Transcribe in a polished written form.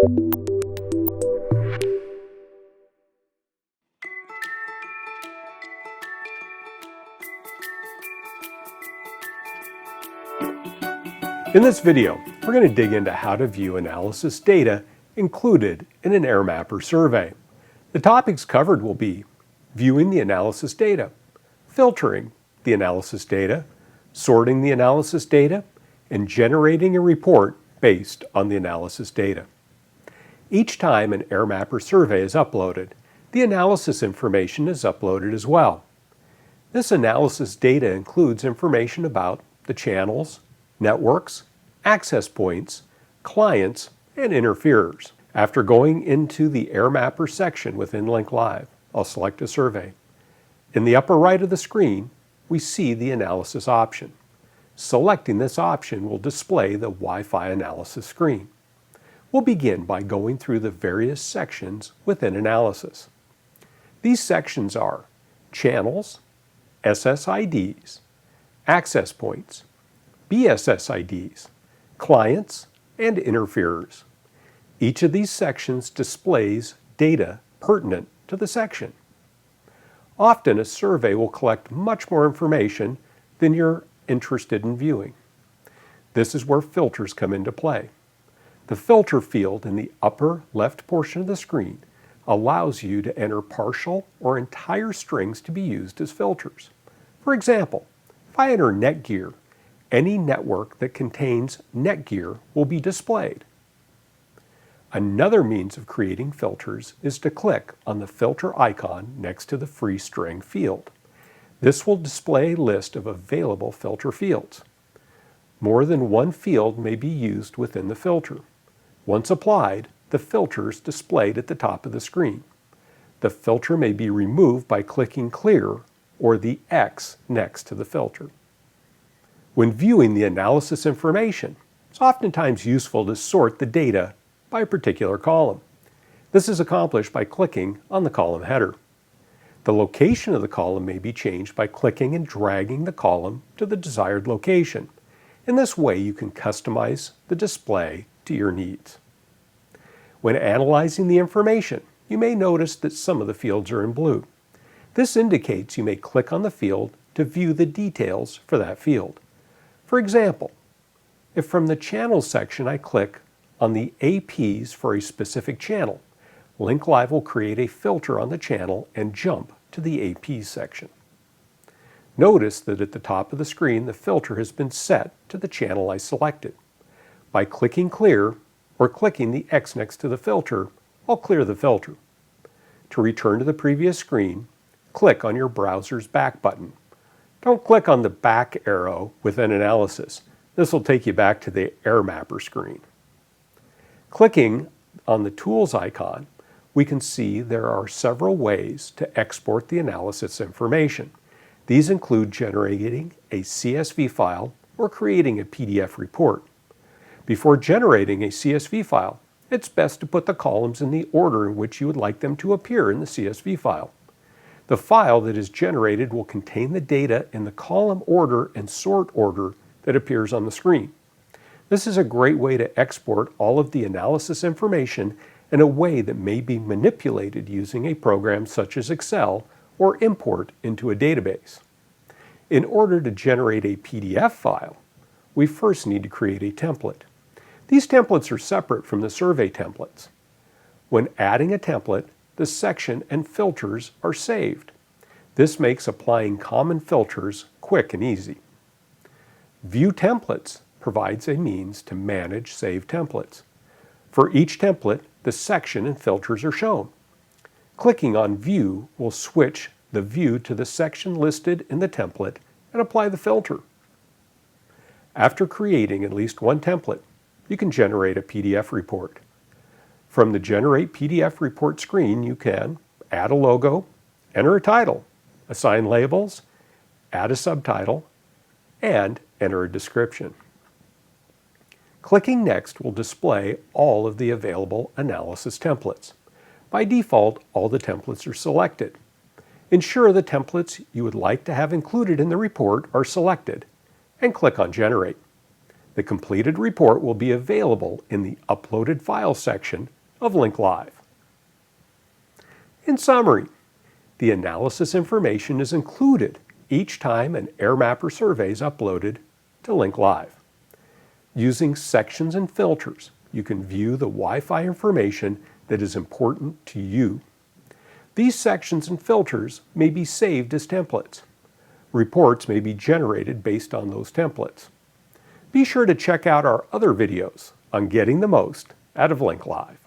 In this video, we're going to dig into how to view analysis data included in an AirMapper survey. The topics covered will be viewing the analysis data, filtering the analysis data, sorting the analysis data, and generating a report based on the analysis data. Each time an AirMapper survey is uploaded, the analysis information is uploaded as well. This analysis data includes information about the channels, networks, access points, clients, and interferers. After going into the AirMapper section within Link Live, I'll select a survey. In the upper right of the screen, we see the analysis option. Selecting this option will display the Wi-Fi analysis screen. We'll begin by going through the various sections within analysis. These sections are channels, SSIDs, access points, BSSIDs, clients, and interferers. Each of these sections displays data pertinent to the section. Often a survey will collect much more information than you're interested in viewing. This is where filters come into play. The filter field in the upper left portion of the screen allows you to enter partial or entire strings to be used as filters. For example, if I enter netgear, any network that contains netgear will be displayed. Another means of creating filters is to click on the filter icon next to the free string field. This will display a list of available filter fields. More than one field may be used within the filter. Once applied, the filter is displayed at the top of the screen. The filter may be removed by clicking Clear or the X next to the filter. When viewing the analysis information, it's oftentimes useful to sort the data by a particular column. This is accomplished by clicking on the column header. The location of the column may be changed by clicking and dragging the column to the desired location. In this way, you can customize the display to your needs. When analyzing the information, you may notice that some of the fields are in blue. This indicates you may click on the field to view the details for that field. For example, if from the Channels section I click on the APs for a specific channel, Link Live will create a filter on the channel and jump to the APs section. Notice that at the top of the screen, the filter has been set to the channel I selected. By clicking Clear or clicking the X next to the filter, I'll clear the filter. To return to the previous screen, click on your browser's back button. Don't click on the back arrow within Analysis. This will take you back to the AirMapper screen. Clicking on the Tools icon, we can see there are several ways to export the analysis information. These include generating a CSV file or creating a PDF report. Before generating a CSV file, it's best to put the columns in the order in which you would like them to appear in the CSV file. The file that is generated will contain the data in the column order and sort order that appears on the screen. This is a great way to export all of the analysis information in a way that may be manipulated using a program such as Excel or import into a database. In order to generate a PDF file, we first need to create a template. These templates are separate from the survey templates. When adding a template, the section and filters are saved. This makes applying common filters quick and easy. View Templates provides a means to manage saved templates. For each template, the section and filters are shown. Clicking on View will switch the view to the section listed in the template and apply the filter. After creating at least one template, you can generate a PDF report. From the Generate PDF Report screen, you can add a logo, enter a title, assign labels, add a subtitle, and enter a description. Clicking Next will display all of the available analysis templates. By default, all the templates are selected. Ensure the templates you would like to have included in the report are selected, and click on Generate. The completed report will be available in the Uploaded Files section of Link Live. In summary, the analysis information is included each time an AirMapper survey is uploaded to Link Live. Using sections and filters, you can view the Wi-Fi information that is important to you. These sections and filters may be saved as templates. Reports may be generated based on those templates. Be sure to check out our other videos on getting the most out of Link Live.